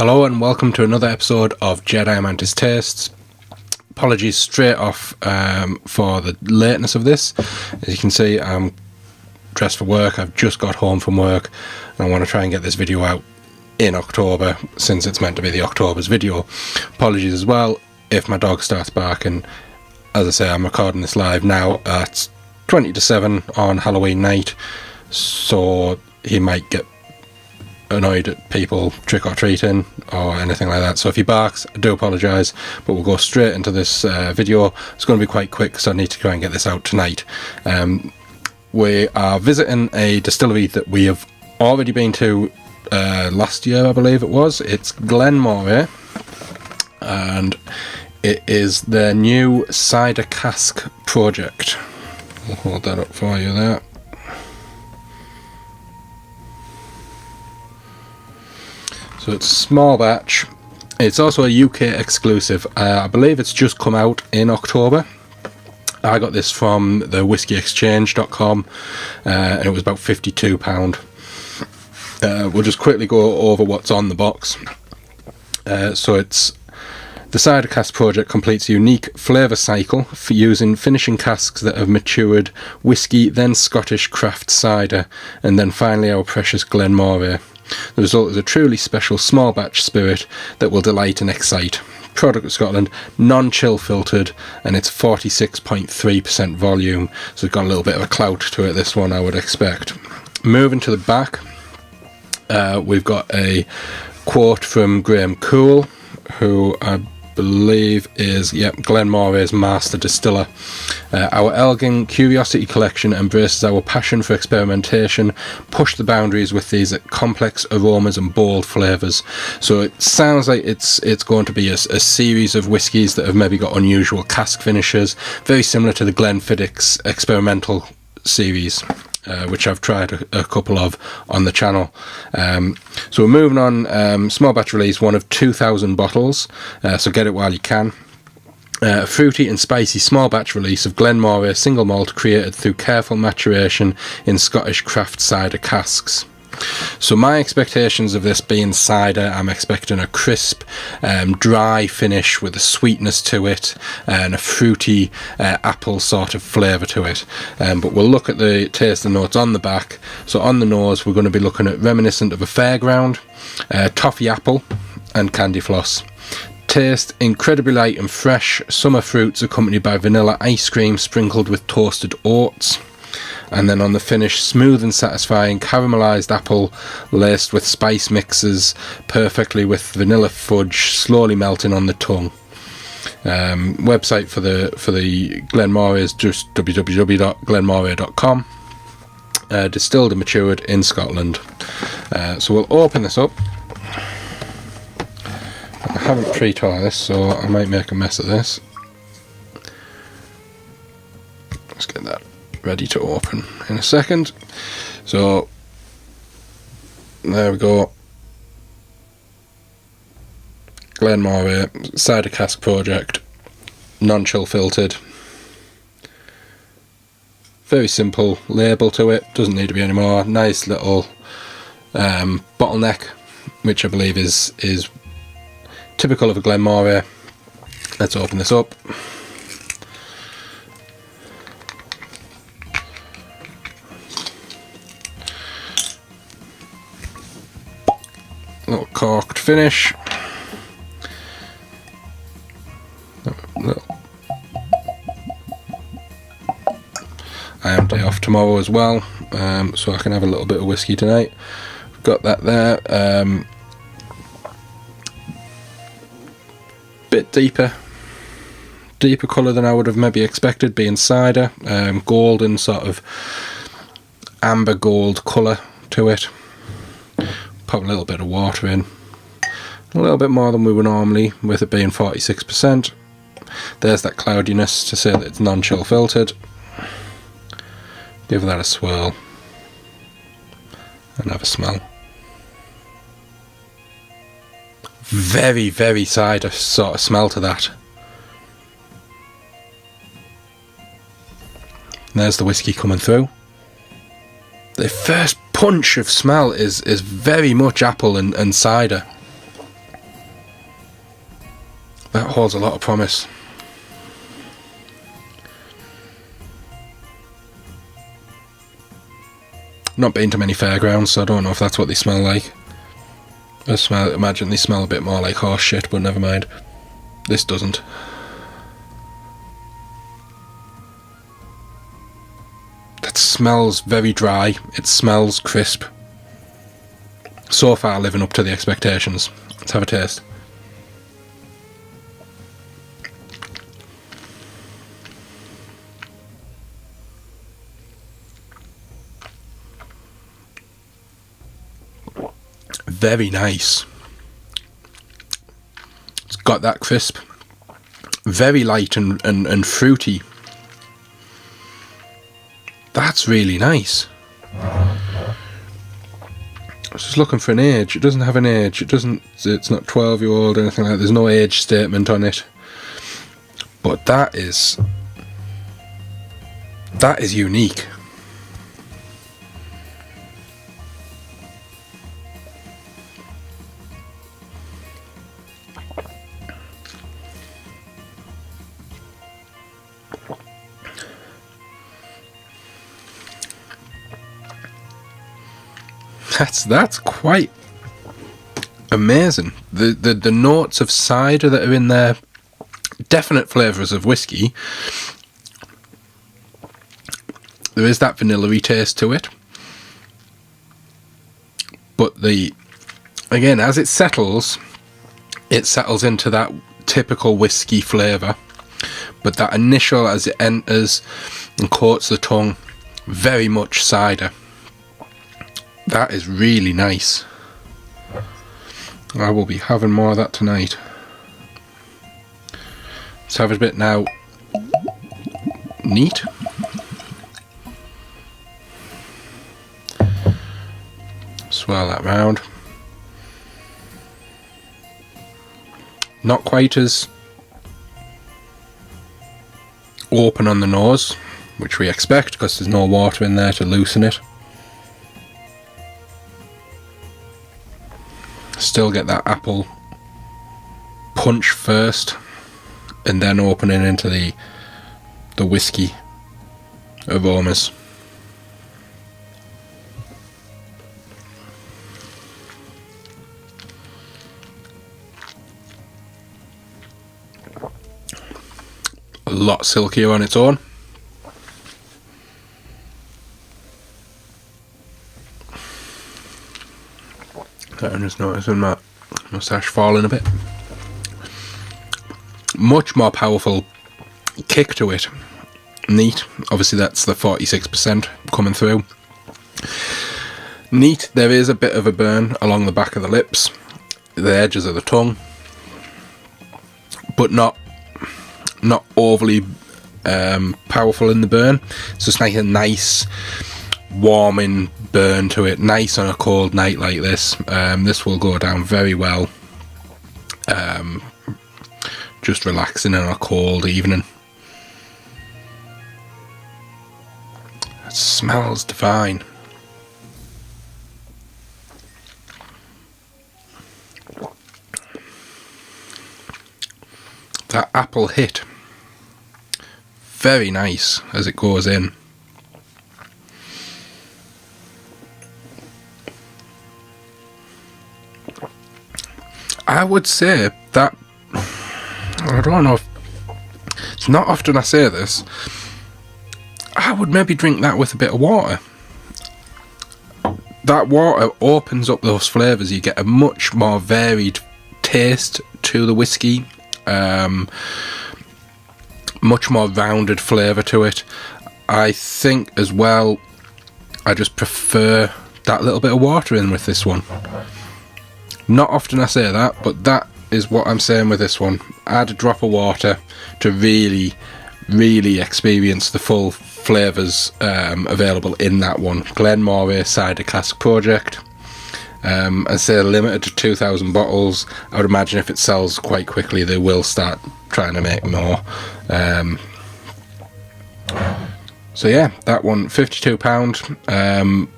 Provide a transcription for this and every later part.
Hello and welcome to another episode of Jedi Mantis Tastes. Apologies straight off for the lateness of this. As you can see, I'm dressed for work. I've just got home from work and I want to try and get this video out in October since it's meant to be the October's video. Apologies as well if my dog starts barking. As I say, I'm recording this live now at 20 to 7 on Halloween night, so he might get annoyed at people trick-or-treating or anything like that. So if he barks, I do apologise, but we'll go straight into this video. It's going to be quite quick, so I need to try and get this out tonight. We are visiting a distillery that we have already been to last year, I believe it was. It's Glen Moray, and it is their new cider cask project. I'll hold that up for you there. So it's a small batch. It's also a UK exclusive. I believe it's just come out in October. I got this from the whiskyexchange.com and it was about £52. We'll just quickly go over what's on the box. So it's the Cider Cask project completes a unique flavour cycle for using finishing casks that have matured whisky, then Scottish craft cider, and then finally our precious Glen Moray. The result is a truly special small batch spirit that will delight and excite. Product of Scotland, non-chill filtered, and it's 46.3% volume, so it's got a little bit of a clout to it, this one, I would expect. Moving to the back, we've got a quote from Graham Cool, who I believe is Glen Moray's master distiller. Our Elgin Curiosity Collection embraces our passion for experimentation, push the boundaries with these complex aromas and bold flavours. So it sounds like it's going to be a series of whiskies that have maybe got unusual cask finishes, very similar to the Glenfiddich experimental series, which I've tried a couple of on the channel. So we're moving on. Small batch release, one of 2,000 bottles, so get it while you can. Fruity and spicy small batch release of Glen Moray single malt created through careful maturation in Scottish craft cider casks. So my expectations of this being cider, I'm expecting a crisp, dry finish with a sweetness to it and a fruity apple sort of flavour to it. But we'll look at the tasting notes on the back. So on the nose, we're going to be looking at reminiscent of a fairground, toffee apple and candy floss. Taste incredibly light and fresh, summer fruits accompanied by vanilla ice cream sprinkled with toasted oats. And then on the finish, smooth and satisfying caramelised apple laced with spice mixes perfectly with vanilla fudge slowly melting on the tongue. Website for the Glen Moray is just www.glenmoray.com. Distilled and matured in Scotland. So we'll open this up. I haven't pre-taught this, so I might make a mess of this. Let's get that ready to open in a second. So there we go. Glen Moray Cider Cask project, non-chill filtered. Very simple label to it, doesn't need to be any more. Nice little bottleneck, which I believe is typical of a Glen Moray. Let's open this up. Little corked finish. I am day off tomorrow as well, so I can have a little bit of whiskey tonight. Got that there. Bit deeper colour than I would have maybe expected, being cider. Golden sort of amber gold colour to it. Pop a little bit of water in, a little bit more than we would normally, with it being 46%. There's that cloudiness to say that it's non-chill filtered. Give that a swirl and have a smell. Very, very cider sort of smell to that. There's the whiskey coming through. The first punch of smell is very much apple and cider. holds a lot of promise. Not been to many fairgrounds, so I don't know if that's what they smell like. Imagine they smell a bit more like horse shit, but never mind. This doesn't. That smells very dry. It smells crisp. So far living up to the expectations. Let's have a taste. Very nice. It's got that crisp. Very light and fruity. That's really nice. I was just looking for an age. It doesn't have an age. It's not 12-year-old or anything like that. There's no age statement on it. But that is unique. That's quite amazing. The notes of cider that are in there, definite flavours of whiskey. There is that vanilla-y taste to it. But again, as it settles into that typical whiskey flavour. But that initial, as it enters and coats the tongue, very much cider. That is really nice. I will be having more of that tonight. Let's have a bit now. Neat. Swirl that round. Not quite as open on the nose, which we expect because there's no water in there to loosen it. Still get that apple punch first, and then opening into the whiskey aromas. A lot silkier on its own. I'm just noticing my moustache falling a bit. Much more powerful kick to it. Neat. Obviously that's the 46% coming through. Neat. There is a bit of a burn along the back of the lips, the edges of the tongue, but not overly powerful in the burn. It's just like a nice warming burn to it, nice on a cold night like this. This will go down very well, just relaxing on a cold evening. It smells divine. That apple hit, very nice as it goes in. I would say that, I don't know if, it's not often I say this, I would maybe drink that with a bit of water. That water opens up those flavours. You get a much more varied taste to the whiskey, much more rounded flavour to it. I think as well, I just prefer that little bit of water in with this one. Not often I say that, but that is what I'm saying with this one. Add a drop of water to really, really experience the full flavours available in that one. Glen Moray Cider Cask project. I say limited to 2,000 bottles. I would imagine if it sells quite quickly, they will start trying to make more. So yeah, that one, £52.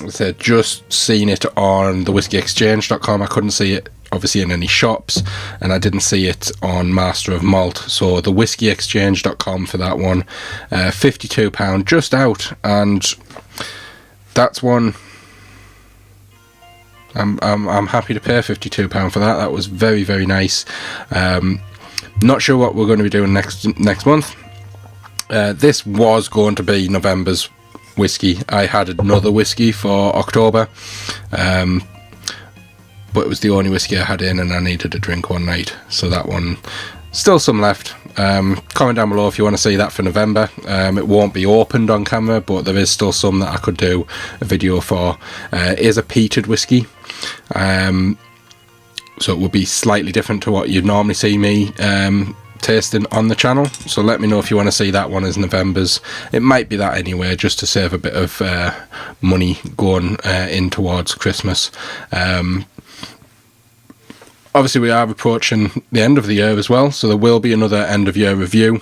I said just seen it on the whiskyexchange.com. I couldn't see it obviously in any shops, and I didn't see it on Master of Malt. So the whiskyexchange.com for that one, £52 just out, and that's one I'm happy to pay £52 for that. That was very, very nice. Not sure what we're going to be doing next month. This was going to be November's whiskey. I had another whiskey for October, but it was the only whiskey I had in, and I needed a drink one night, so that one, still some left. Comment down below if you want to see that for November. It won't be opened on camera, but there is still some that I could do a video for. It is a peated whiskey, so it would be slightly different to what you'd normally see me tasting on the channel. So let me know if you want to see that one as November's. It might be that anyway, just to save a bit of money going in towards Christmas. Obviously, we are approaching the end of the year as well, so there will be another end of year review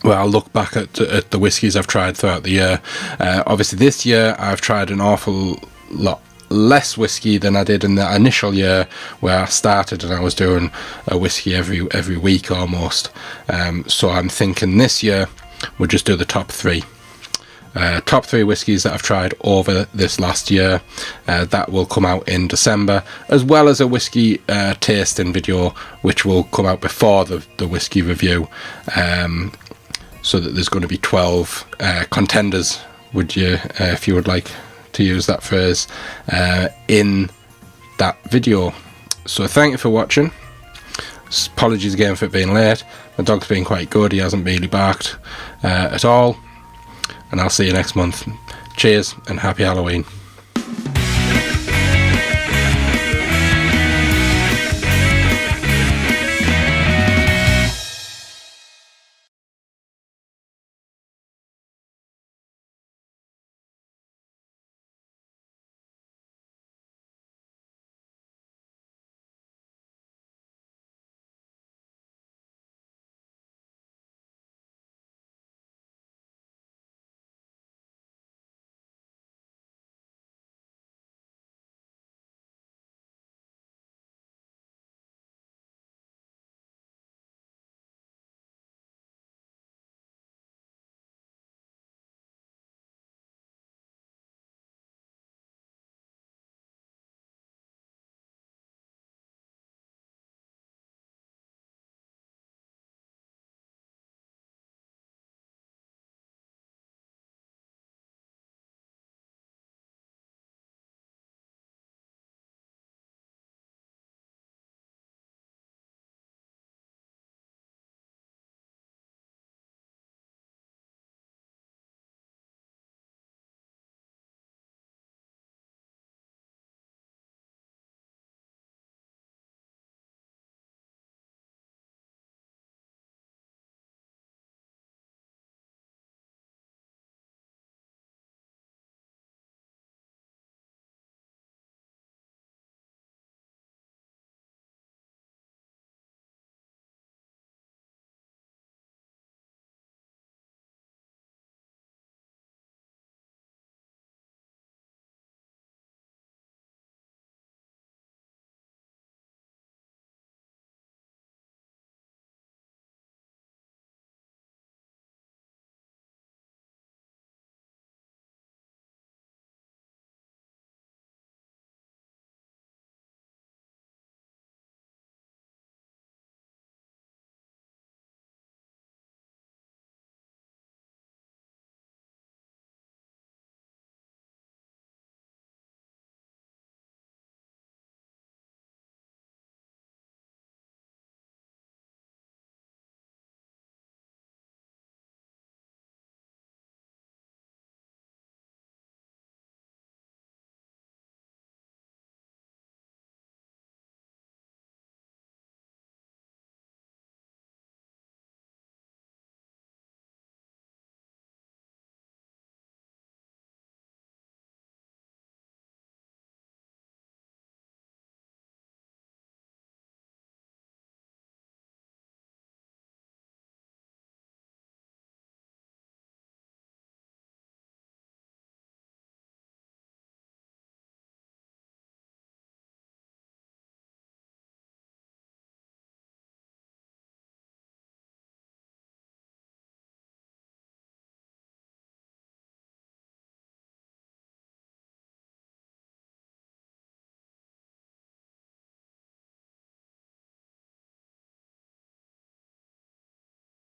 where I'll look back at the whiskies I've tried throughout the year. Obviously, this year I've tried an awful lot less whiskey than I did in the initial year where I started, and I was doing a whiskey every week almost. So I'm thinking this year we'll just do the top three whiskies that I've tried over this last year. That will come out in December, as well as a whiskey tasting video which will come out before the whiskey review, so that there's going to be 12 contenders, would you, if you would like to use that phrase, in that video. So thank you for watching. Apologies again for it being late. My dog's been quite good, he hasn't really barked at all, and I'll see you next month. Cheers and happy Halloween.